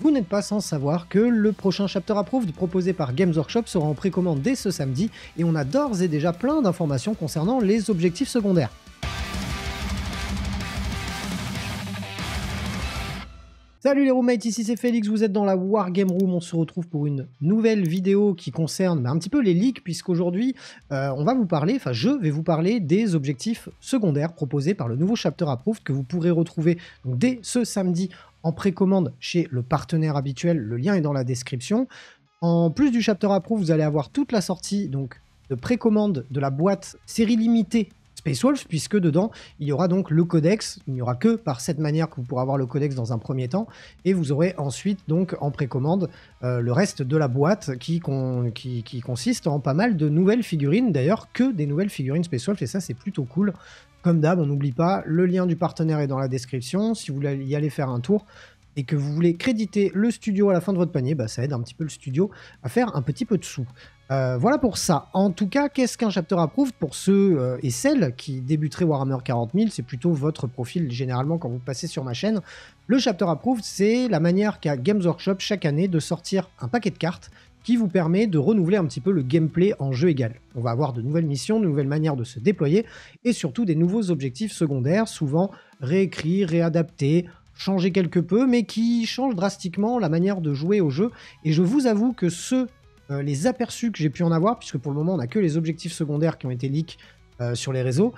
Vous n'êtes pas sans savoir que le prochain Chapter Approved proposé par Games Workshop sera en précommande dès ce samedi et on a d'ores et déjà plein d'informations concernant les objectifs secondaires. Salut les roommates, ici c'est Félix, vous êtes dans la Wargame Room, on se retrouve pour une nouvelle vidéo qui concerne un petit peu les leaks, puisqu'aujourd'hui on va vous parler, enfin je vais vous parler des objectifs secondaires proposés par le nouveau Chapter Approved que vous pourrez retrouver donc, dès ce samedi en précommande chez le partenaire habituel, le lien est dans la description. En plus du Chapter Approved, vous allez avoir toute la sortie donc, de précommande de la boîte série limitée Space Wolf, puisque dedans, il y aura donc le codex. Il n'y aura que par cette manière que vous pourrez avoir le codex dans un premier temps, et vous aurez ensuite donc en précommande le reste de la boîte qui consiste en pas mal de nouvelles figurines, d'ailleurs que des nouvelles figurines Space Wolf, et ça c'est plutôt cool. Comme d'hab, on n'oublie pas, le lien du partenaire est dans la description, si vous voulez y aller faire un tour, et que vous voulez créditer le studio à la fin de votre panier, bah ça aide un petit peu le studio à faire un petit peu de sous. Voilà pour ça. En tout cas, qu'est-ce qu'un Chapter Approved pour ceux et celles qui débuteraient Warhammer 40 000? C'est plutôt votre profil généralement quand vous passez sur ma chaîne. Le Chapter Approved, c'est la manière qu'a Games Workshop chaque année de sortir un paquet de cartes qui vous permet de renouveler un petit peu le gameplay en jeu égal. On va avoir de nouvelles missions, de nouvelles manières de se déployer et surtout des nouveaux objectifs secondaires, souvent réécrits, réadaptés, changer quelque peu, mais qui changent drastiquement la manière de jouer au jeu. Et je vous avoue que les aperçus que j'ai pu en avoir, puisque pour le moment on n'a que les objectifs secondaires qui ont été leaks sur les réseaux,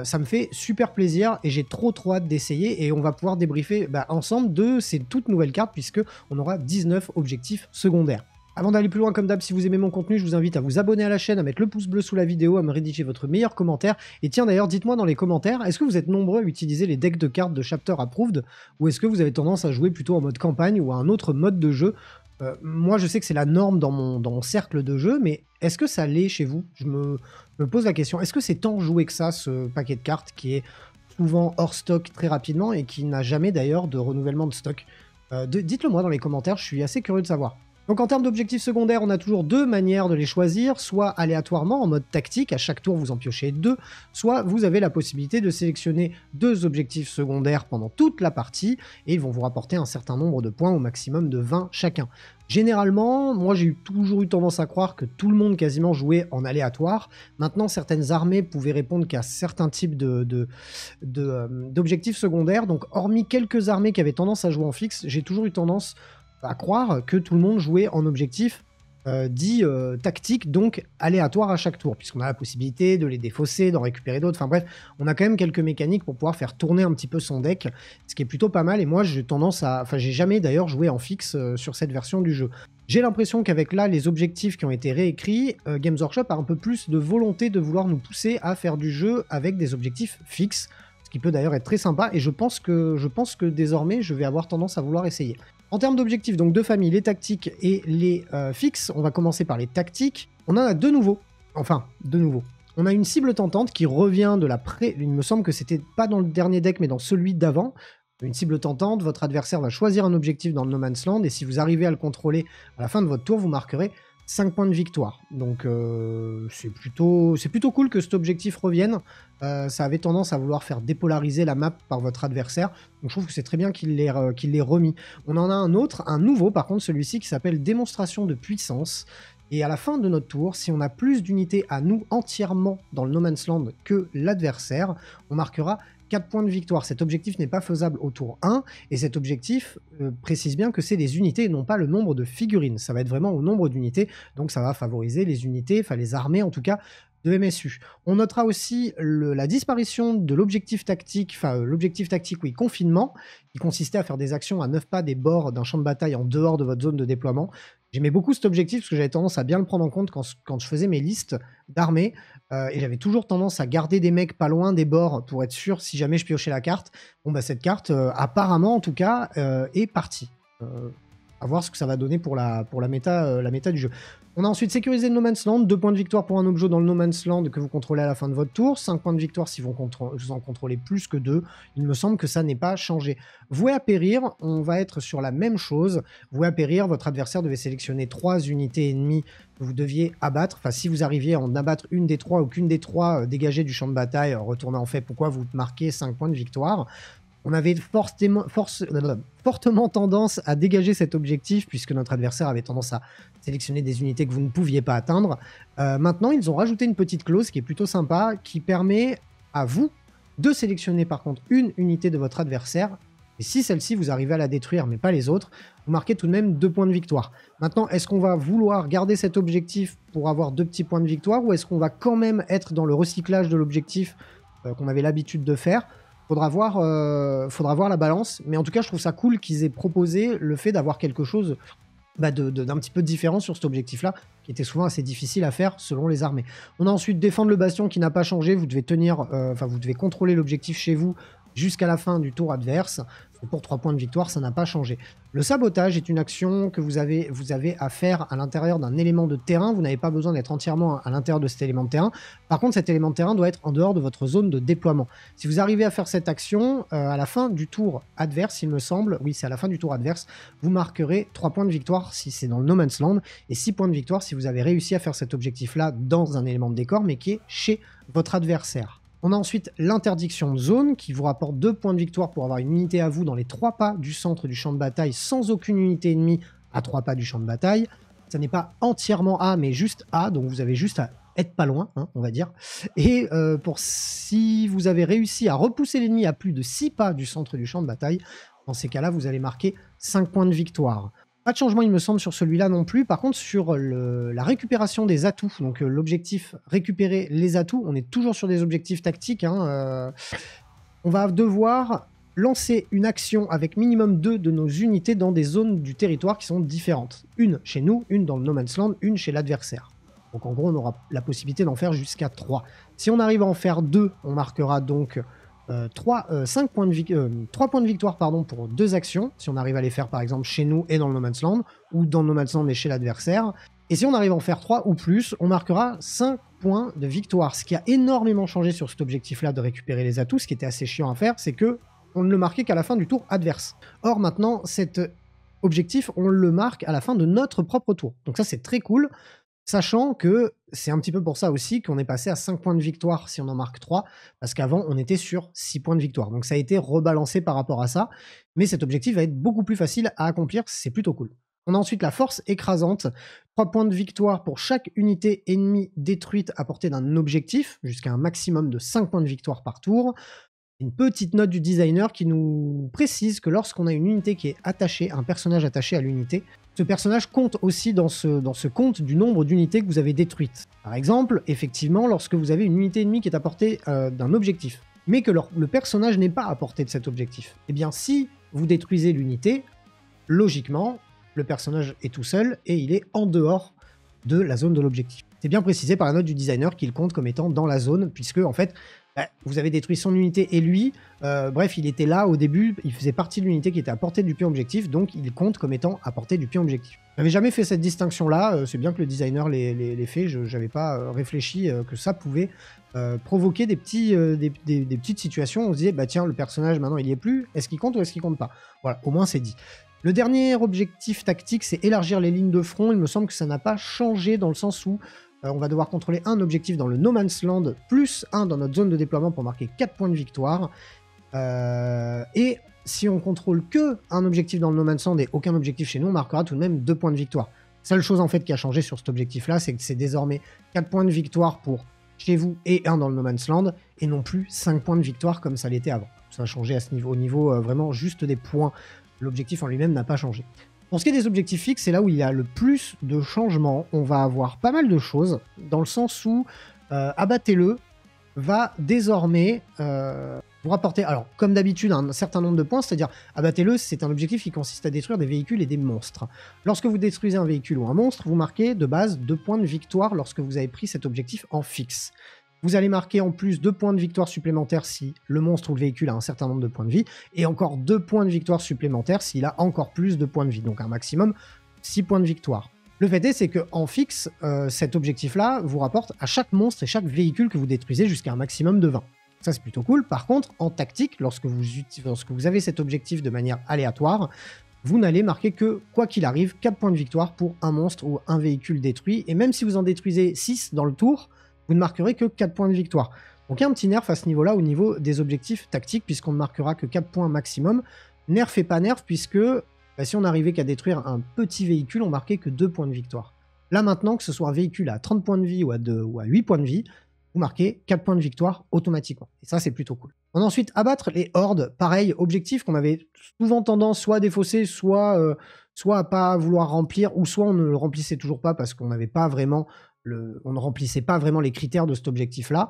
ça me fait super plaisir et j'ai trop hâte d'essayer, et on va pouvoir débriefer ensemble de ces toutes nouvelles cartes, puisque on aura 19 objectifs secondaires. Avant d'aller plus loin, comme d'hab, si vous aimez mon contenu, je vous invite à vous abonner à la chaîne, à mettre le pouce bleu sous la vidéo, à me rédiger votre meilleur commentaire. Et tiens d'ailleurs, dites-moi dans les commentaires, est-ce que vous êtes nombreux à utiliser les decks de cartes de Chapter Approved, ou est-ce que vous avez tendance à jouer plutôt en mode campagne ou à un autre mode de jeu? Moi, je sais que c'est la norme dans mon cercle de jeu, mais est-ce que ça l'est chez vous? Je me pose la question. Est-ce que c'est tant joué que ça, ce paquet de cartes, qui est souvent hors stock très rapidement et qui n'a jamais d'ailleurs de renouvellement de stock? Dites-le moi dans les commentaires, je suis assez curieux de savoir. Donc en termes d'objectifs secondaires, on a toujours deux manières de les choisir, soit aléatoirement en mode tactique, à chaque tour vous en piochez deux, soit vous avez la possibilité de sélectionner deux objectifs secondaires pendant toute la partie, et ils vont vous rapporter un certain nombre de points, au maximum de 20 chacun. Généralement, moi j'ai toujours eu tendance à croire que tout le monde quasiment jouait en aléatoire. Maintenant, certaines armées pouvaient répondre qu'à certains types d'objectifs secondaires, donc hormis quelques armées qui avaient tendance à jouer en fixe, j'ai toujours eu tendance à croire que tout le monde jouait en objectif dit tactique, donc aléatoire à chaque tour, puisqu'on a la possibilité de les défausser, d'en récupérer d'autres, enfin bref, on a quand même quelques mécaniques pour pouvoir faire tourner un petit peu son deck, ce qui est plutôt pas mal, et moi j'ai tendance à... Enfin j'ai jamais d'ailleurs joué en fixe sur cette version du jeu. J'ai l'impression qu'avec là, les objectifs qui ont été réécrits, Games Workshop a un peu plus de volonté de vouloir nous pousser à faire du jeu avec des objectifs fixes, ce qui peut d'ailleurs être très sympa, et je pense que désormais je vais avoir tendance à vouloir essayer. En termes d'objectifs, donc deux familles, les tactiques et les fixes, on va commencer par les tactiques. On en a deux nouveaux. Enfin, deux nouveaux. On a une cible tentante qui revient de la pré... Il me semble que c'était pas dans le dernier deck, mais dans celui d'avant. Une cible tentante, votre adversaire va choisir un objectif dans le No Man's Land, et si vous arrivez à le contrôler à la fin de votre tour, vous marquerez 5 points de victoire. Donc c'est plutôt cool que cet objectif revienne. Ça avait tendance à vouloir faire dépolariser la map par votre adversaire. Donc je trouve que c'est très bien qu'il l'ait remis. On en a un autre, un nouveau par contre, celui-ci qui s'appelle Démonstration de puissance. Et à la fin de notre tour, si on a plus d'unités à nous entièrement dans le No Man's Land que l'adversaire, on marquera 4 points de victoire. Cet objectif n'est pas faisable au tour 1, et cet objectif précise bien que c'est des unités et non pas le nombre de figurines. Ça va être vraiment au nombre d'unités, donc ça va favoriser les unités, enfin les armées en tout cas, de MSU. On notera aussi la disparition de l'objectif tactique, oui, confinement, qui consistait à faire des actions à 9 pas des bords d'un champ de bataille en dehors de votre zone de déploiement. J'aimais beaucoup cet objectif parce que j'avais tendance à bien le prendre en compte quand je faisais mes listes d'armées, et j'avais toujours tendance à garder des mecs pas loin des bords pour être sûr si jamais je piochais la carte. Bon bah cette carte, apparemment en tout cas, est partie. À voir ce que ça va donner pour la méta du jeu. On a ensuite sécurisé le No Man's Land, 2 points de victoire pour un objet dans le No Man's Land que vous contrôlez à la fin de votre tour, 5 points de victoire si vous en contrôlez plus que 2. Il me semble que ça n'est pas changé. Voué à périr, on va être sur la même chose. Voué à périr, votre adversaire devait sélectionner 3 unités ennemies que vous deviez abattre. Enfin, si vous arriviez à en abattre une des 3 ou qu'une des 3 dégagées du champ de bataille, retournez en fait, pourquoi vous marquez 5 points de victoire. On avait fortement tendance à dégager cet objectif puisque notre adversaire avait tendance à sélectionner des unités que vous ne pouviez pas atteindre. Maintenant, ils ont rajouté une petite clause qui est plutôt sympa, qui permet à vous de sélectionner par contre une unité de votre adversaire. Et si celle-ci, vous arrivez à la détruire, mais pas les autres, vous marquez tout de même 2 points de victoire. Maintenant, est-ce qu'on va vouloir garder cet objectif pour avoir 2 petits points de victoire, ou est-ce qu'on va quand même être dans le recyclage de l'objectif qu'on avait l'habitude de faire? Faudra voir la balance, mais en tout cas, je trouve ça cool qu'ils aient proposé le fait d'avoir quelque chose d'un petit peu différent sur cet objectif-là, qui était souvent assez difficile à faire selon les armées. On a ensuite défendre le bastion qui n'a pas changé, vous devez vous devez contrôler l'objectif chez vous jusqu'à la fin du tour adverse. Pour 3 points de victoire, ça n'a pas changé. Le sabotage est une action que vous avez à faire à l'intérieur d'un élément de terrain. Vous n'avez pas besoin d'être entièrement à l'intérieur de cet élément de terrain. Par contre, cet élément de terrain doit être en dehors de votre zone de déploiement. Si vous arrivez à faire cette action, à la fin du tour adverse, il me semble, oui, c'est à la fin du tour adverse, vous marquerez 3 points de victoire si c'est dans le No Man's Land et 6 points de victoire si vous avez réussi à faire cet objectif-là dans un élément de décor, mais qui est chez votre adversaire. On a ensuite l'interdiction de zone qui vous rapporte 2 points de victoire pour avoir une unité à vous dans les 3 pas du centre du champ de bataille sans aucune unité ennemie à 3 pas du champ de bataille. Ça n'est pas entièrement A mais juste A, donc vous avez juste à être pas loin, hein, on va dire. Et si vous avez réussi à repousser l'ennemi à plus de 6 pas du centre du champ de bataille, dans ces cas-là, vous allez marquer 5 points de victoire. Pas de changement, il me semble, sur celui-là non plus. Par contre, sur la récupération des atouts, donc l'objectif récupérer les atouts, on est toujours sur des objectifs tactiques. On va devoir lancer une action avec minimum 2 de nos unités dans des zones du territoire qui sont différentes. Une chez nous, une dans le No Man's Land, une chez l'adversaire. Donc en gros, on aura la possibilité d'en faire jusqu'à 3. Si on arrive à en faire 2, on marquera donc 3 points de victoire pour 2 actions, si on arrive à les faire par exemple chez nous et dans le No Man's Land, ou dans le No Man's Land et chez l'adversaire. Et si on arrive à en faire 3 ou plus, on marquera 5 points de victoire. Ce qui a énormément changé sur cet objectif-là de récupérer les atouts, ce qui était assez chiant à faire, c'est que on ne le marquait qu'à la fin du tour adverse. Or maintenant, cet objectif, on le marque à la fin de notre propre tour. Donc ça, c'est très cool. Sachant que c'est un petit peu pour ça aussi qu'on est passé à 5 points de victoire si on en marque 3, parce qu'avant on était sur 6 points de victoire. Donc ça a été rebalancé par rapport à ça, mais cet objectif va être beaucoup plus facile à accomplir, c'est plutôt cool. On a ensuite la force écrasante, 3 points de victoire pour chaque unité ennemie détruite à portée d'un objectif, jusqu'à un maximum de 5 points de victoire par tour. Une petite note du designer qui nous précise que lorsqu'on a une unité qui est attachée, un personnage attaché à l'unité, ce personnage compte aussi dans ce compte du nombre d'unités que vous avez détruites. Par exemple, effectivement, lorsque vous avez une unité ennemie qui est à portée d'un objectif, mais que le personnage n'est pas à portée de cet objectif, eh bien si vous détruisez l'unité, logiquement, le personnage est tout seul et il est en dehors de la zone de l'objectif. C'est bien précisé par la note du designer qu'il compte comme étant dans la zone, puisque en fait, vous avez détruit son unité et lui, bref, il était là au début, il faisait partie de l'unité qui était à portée du pion objectif, donc il compte comme étant à portée du pion objectif. Je n'avais jamais fait cette distinction-là, c'est bien que le designer l'ait fait, je n'avais pas réfléchi que ça pouvait provoquer des petites situations où on se disait, bah tiens, le personnage maintenant il y est plus, est-ce qu'il compte ou est-ce qu'il compte pas? Voilà, au moins c'est dit. Le dernier objectif tactique, c'est élargir les lignes de front. Il me semble que ça n'a pas changé dans le sens où on va devoir contrôler un objectif dans le No Man's Land, plus un dans notre zone de déploiement pour marquer 4 points de victoire. Et si on contrôle que un objectif dans le No Man's Land et aucun objectif chez nous, on marquera tout de même 2 points de victoire. Seule chose en fait qui a changé sur cet objectif-là, c'est que c'est désormais 4 points de victoire pour chez vous et un dans le No Man's Land, et non plus 5 points de victoire comme ça l'était avant. Ça a changé à ce niveau, au niveau vraiment juste des points. L'objectif en lui-même n'a pas changé. Pour ce qui est des objectifs fixes, c'est là où il y a le plus de changements. On va avoir pas mal de choses, dans le sens où abattez-le va désormais vous rapporter, alors comme d'habitude, un certain nombre de points, c'est-à-dire abattez-le, c'est un objectif qui consiste à détruire des véhicules et des monstres. Lorsque vous détruisez un véhicule ou un monstre, vous marquez de base 2 points de victoire lorsque vous avez pris cet objectif en fixe. Vous allez marquer en plus 2 points de victoire supplémentaires si le monstre ou le véhicule a un certain nombre de points de vie, et encore 2 points de victoire supplémentaires s'il a encore plus de points de vie, donc un maximum 6 points de victoire. Le fait est, c'est qu'en fixe, cet objectif-là vous rapporte à chaque monstre et chaque véhicule que vous détruisez jusqu'à un maximum de 20. Ça, c'est plutôt cool. Par contre, en tactique, lorsque vous avez cet objectif de manière aléatoire, vous n'allez marquer que, quoi qu'il arrive, 4 points de victoire pour un monstre ou un véhicule détruit, et même si vous en détruisez 6 dans le tour, vous ne marquerez que 4 points de victoire. Donc il y a un petit nerf à ce niveau-là au niveau des objectifs tactiques, puisqu'on ne marquera que 4 points maximum. Nerf et pas nerf, puisque si on n'arrivait qu'à détruire un petit véhicule, on marquait que 2 points de victoire. Là maintenant, que ce soit un véhicule à 30 points de vie ou à 8 points de vie, vous marquez 4 points de victoire automatiquement. Et ça, c'est plutôt cool. On a ensuite abattre les hordes. Pareil, objectif qu'on avait souvent tendance soit à défausser, soit à pas vouloir remplir, ou soit on ne le remplissait toujours pas parce qu'on n'avait pas vraiment on ne remplissait pas vraiment les critères de cet objectif-là.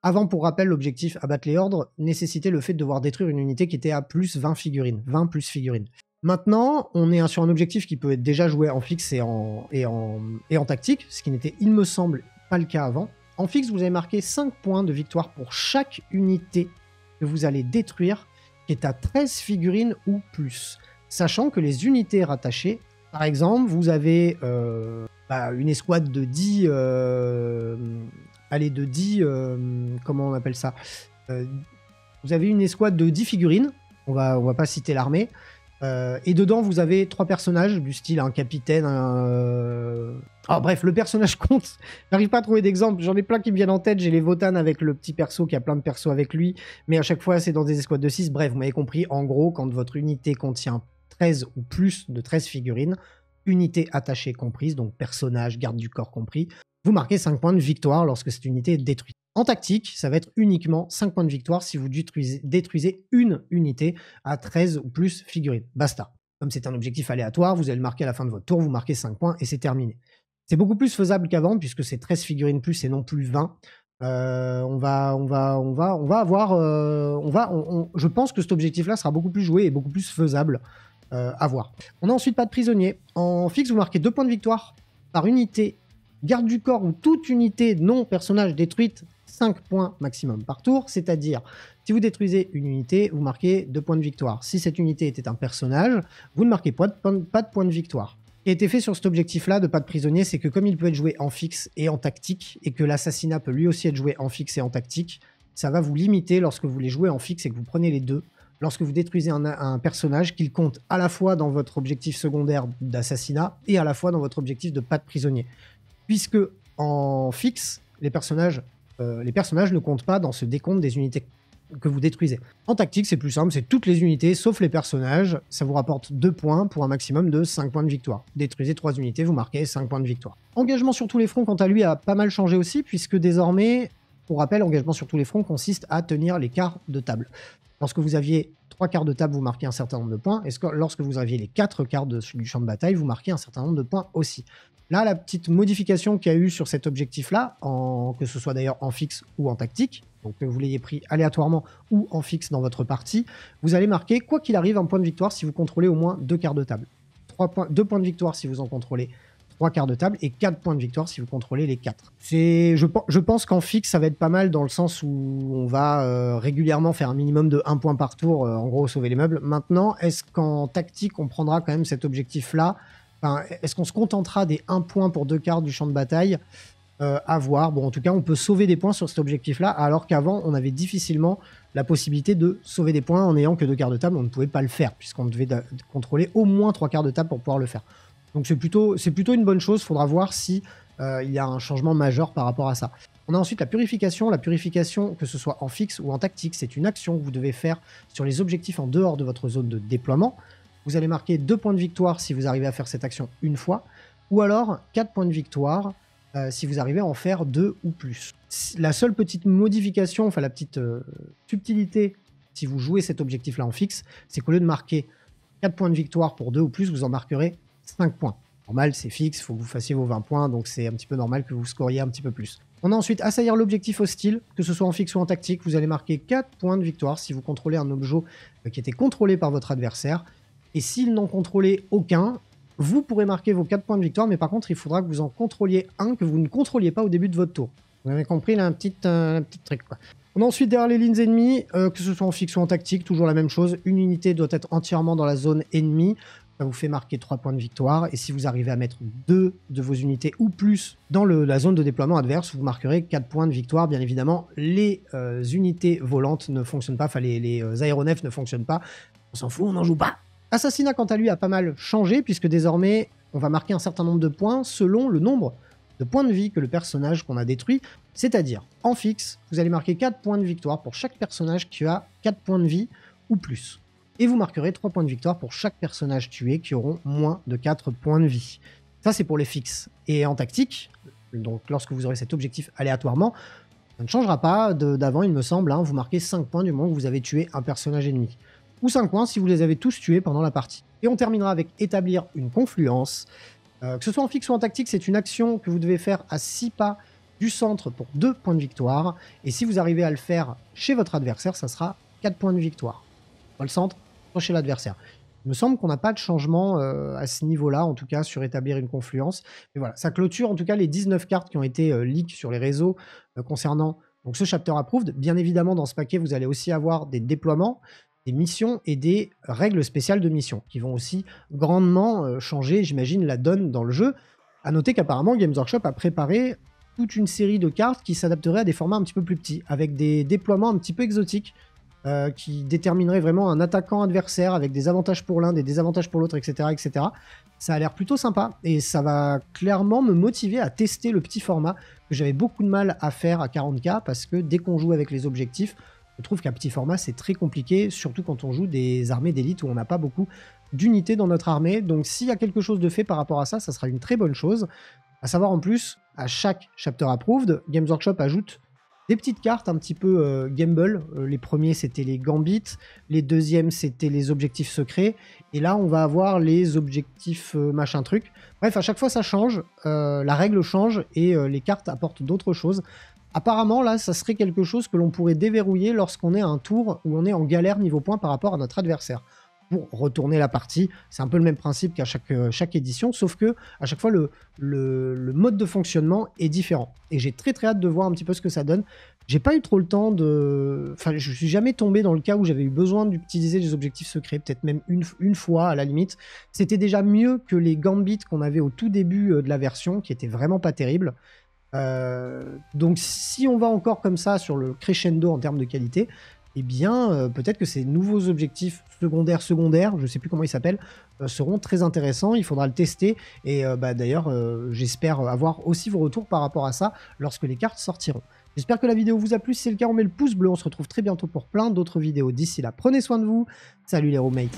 Avant, pour rappel, l'objectif abattre les hordes nécessitait le fait de devoir détruire une unité qui était à plus 20 figurines. 20 plus figurines. Maintenant, on est sur un objectif qui peut être déjà joué en fixe et en tactique, ce qui n'était, il me semble, pas le cas avant. En fixe, vous avez marqué 5 points de victoire pour chaque unité que vous allez détruire, qui est à 13 figurines ou plus. Sachant que les unités rattachées, par exemple, vous avez une escouade de 10... allez, de 10... comment on appelle ça, vous avez une escouade de 10 figurines, on va pas citer l'armée, et dedans, vous avez 3 personnages du style un capitaine, bref, le personnage compte. J'arrive pas à trouver d'exemple. J'en ai plein qui me viennent en tête. J'ai les Votan avec le petit perso qui a plein de persos avec lui. Mais à chaque fois, c'est dans des escouades de 6. Bref, vous m'avez compris. En gros, quand votre unité contient 13 ou plus de 13 figurines, unité attachée comprise, donc personnage, garde du corps compris, vous marquez 5 points de victoire lorsque cette unité est détruite. En tactique, ça va être uniquement 5 points de victoire si vous détruisez une unité à 13 ou plus figurines. Basta. Comme c'est un objectif aléatoire, vous allez le marquer à la fin de votre tour, vous marquez 5 points et c'est terminé. C'est beaucoup plus faisable qu'avant puisque c'est 13 figurines plus et non plus 20. Je pense que cet objectif-là sera beaucoup plus joué et beaucoup plus faisable à voir. On a ensuite pas de prisonnier. En fixe, vous marquez 2 points de victoire par unité, garde du corps ou toute unité non personnage détruite, 5 points maximum par tour, c'est-à-dire si vous détruisez une unité, vous marquez 2 points de victoire. Si cette unité était un personnage, vous ne marquez pas de points de victoire. Ce qui a été fait sur cet objectif-là de pas de prisonnier, c'est que comme il peut être joué en fixe et en tactique, et que l'assassinat peut lui aussi être joué en fixe et en tactique, ça va vous limiter lorsque vous les jouez en fixe et que vous prenez les deux. Lorsque vous détruisez un personnage, qu'il compte à la fois dans votre objectif secondaire d'assassinat et à la fois dans votre objectif de pas de prisonnier. Puisque en fixe, les personnages ne comptent pas dans ce décompte des unités que vous détruisez. En tactique, c'est plus simple, c'est toutes les unités, sauf les personnages. Ça vous rapporte 2 points pour un maximum de 5 points de victoire. Détruisez 3 unités, vous marquez 5 points de victoire. Engagement sur tous les fronts, quant à lui, a pas mal changé aussi, puisque désormais, pour rappel, engagement sur tous les fronts consiste à tenir les quarts de table. Lorsque vous aviez 3 quarts de table, vous marquez un certain nombre de points, et lorsque vous aviez les 4 quarts du champ de bataille, vous marquez un certain nombre de points aussi. Là, la petite modification qu'il y a eu sur cet objectif-là, que ce soit d'ailleurs en fixe ou en tactique, donc que vous l'ayez pris aléatoirement ou en fixe dans votre partie, vous allez marquer, quoi qu'il arrive, un point de victoire si vous contrôlez au moins 2 quarts de table. 2 points de victoire si vous en contrôlez 3 quarts de table, et 4 points de victoire si vous contrôlez les 4. Je pense qu'en fixe, ça va être pas mal dans le sens où on va régulièrement faire un minimum de 1 point par tour, en gros sauver les meubles. Maintenant, est-ce qu'en tactique, on prendra quand même cet objectif-là? Enfin, est-ce qu'on se contentera des 1 point pour 2 quarts du champ de bataille? À voir. Bon, en tout cas, on peut sauver des points sur cet objectif-là, alors qu'avant, on avait difficilement la possibilité de sauver des points en n'ayant que 2 quarts de table. On ne pouvait pas le faire, puisqu'on devait contrôler au moins 3 quarts de table pour pouvoir le faire. Donc c'est plutôt une bonne chose. Il faudra voir si il y a un changement majeur par rapport à ça. On a ensuite la purification. La purification, que ce soit en fixe ou en tactique, c'est une action que vous devez faire sur les objectifs en dehors de votre zone de déploiement. Vous allez marquer 2 points de victoire si vous arrivez à faire cette action une fois, ou alors 4 points de victoire si vous arrivez à en faire 2 ou plus. La seule petite modification, enfin la petite subtilité, si vous jouez cet objectif-là en fixe, c'est qu'au lieu de marquer 4 points de victoire pour 2 ou plus, vous en marquerez 5 points. Normal, c'est fixe, il faut que vous fassiez vos 20 points, donc c'est un petit peu normal que vous scoriez un petit peu plus. On a ensuite assaillir l'objectif hostile, que ce soit en fixe ou en tactique, vous allez marquer 4 points de victoire si vous contrôlez un objet qui était contrôlé par votre adversaire, et s'il n'en contrôlait aucun, vous pourrez marquer vos 4 points de victoire, mais par contre, il faudra que vous en contrôliez un que vous ne contrôliez pas au début de votre tour. Vous avez compris, là, un petit trick, quoi. On a ensuite derrière les lignes ennemies, que ce soit en fixe ou en tactique, toujours la même chose. Une unité doit être entièrement dans la zone ennemie. Ça vous fait marquer 3 points de victoire. Et si vous arrivez à mettre 2 de vos unités ou plus dans la zone de déploiement adverse, vous marquerez 4 points de victoire. Bien évidemment, les unités volantes ne fonctionnent pas, enfin les aéronefs ne fonctionnent pas. On s'en fout, on n'en joue pas. Assassinat, quant à lui, a pas mal changé, puisque désormais, on va marquer un certain nombre de points selon le nombre de points de vie que le personnage qu'on a détruit. C'est-à-dire, en fixe, vous allez marquer 4 points de victoire pour chaque personnage qui a 4 points de vie ou plus. Et vous marquerez 3 points de victoire pour chaque personnage tué qui auront moins de 4 points de vie. Ça, c'est pour les fixes. Et en tactique, donc lorsque vous aurez cet objectif aléatoirement, ça ne changera pas d'avant, il me semble. Hein, vous marquez 5 points du moment que vous avez tué un personnage ennemi. Ou 5 points si vous les avez tous tués pendant la partie. Et on terminera avec établir une confluence. Que ce soit en fixe ou en tactique, c'est une action que vous devez faire à 6 pas du centre pour 2 points de victoire. Et si vous arrivez à le faire chez votre adversaire, ça sera 4 points de victoire. Soit le centre, soit chez l'adversaire. Il me semble qu'on n'a pas de changement à ce niveau-là, en tout cas sur établir une confluence. Mais voilà, ça clôture en tout cas les 19 cartes qui ont été leak sur les réseaux concernant donc, ce chapter approved. Bien évidemment, dans ce paquet, vous allez aussi avoir des déploiements, des missions et des règles spéciales de mission qui vont aussi grandement changer, j'imagine, la donne dans le jeu. À noter qu'apparemment, Games Workshop a préparé toute une série de cartes qui s'adapteraient à des formats un petit peu plus petits, avec des déploiements un petit peu exotiques, qui détermineraient vraiment un attaquant adversaire avec des avantages pour l'un, des désavantages pour l'autre, etc., etc. Ça a l'air plutôt sympa et ça va clairement me motiver à tester le petit format que j'avais beaucoup de mal à faire à 40K parce que dès qu'on joue avec les objectifs, je trouve qu'un petit format c'est très compliqué, surtout quand on joue des armées d'élite où on n'a pas beaucoup d'unités dans notre armée. Donc s'il y a quelque chose de fait par rapport à ça, ça sera une très bonne chose. À savoir en plus, à chaque chapter approved, Games Workshop ajoute des petites cartes un petit peu gamble. Les premiers, c'était les gambits. Les deuxièmes, c'était les objectifs secrets. Et là, on va avoir les objectifs machin truc. Bref, à chaque fois, ça change. La règle change et les cartes apportent d'autres choses. Apparemment, là, ça serait quelque chose que l'on pourrait déverrouiller lorsqu'on est à un tour où on est en galère niveau points par rapport à notre adversaire. Pour retourner la partie, c'est un peu le même principe qu'à chaque édition, sauf que à chaque fois le mode de fonctionnement est différent. Et j'ai très hâte de voir un petit peu ce que ça donne. J'ai pas eu trop le temps de... Enfin, je suis jamais tombé dans le cas où j'avais eu besoin d'utiliser les objectifs secrets, peut-être même une fois à la limite. C'était déjà mieux que les gambits qu'on avait au tout début de la version, qui étaient vraiment pas terribles. Donc si on va encore comme ça sur le crescendo en termes de qualité, eh bien, peut-être que ces nouveaux objectifs secondaires, je ne sais plus comment ils s'appellent, seront très intéressants. Il faudra le tester. Et d'ailleurs, j'espère avoir aussi vos retours par rapport à ça lorsque les cartes sortiront. J'espère que la vidéo vous a plu. Si c'est le cas, on met le pouce bleu. On se retrouve très bientôt pour plein d'autres vidéos. D'ici là, prenez soin de vous. Salut les roommates.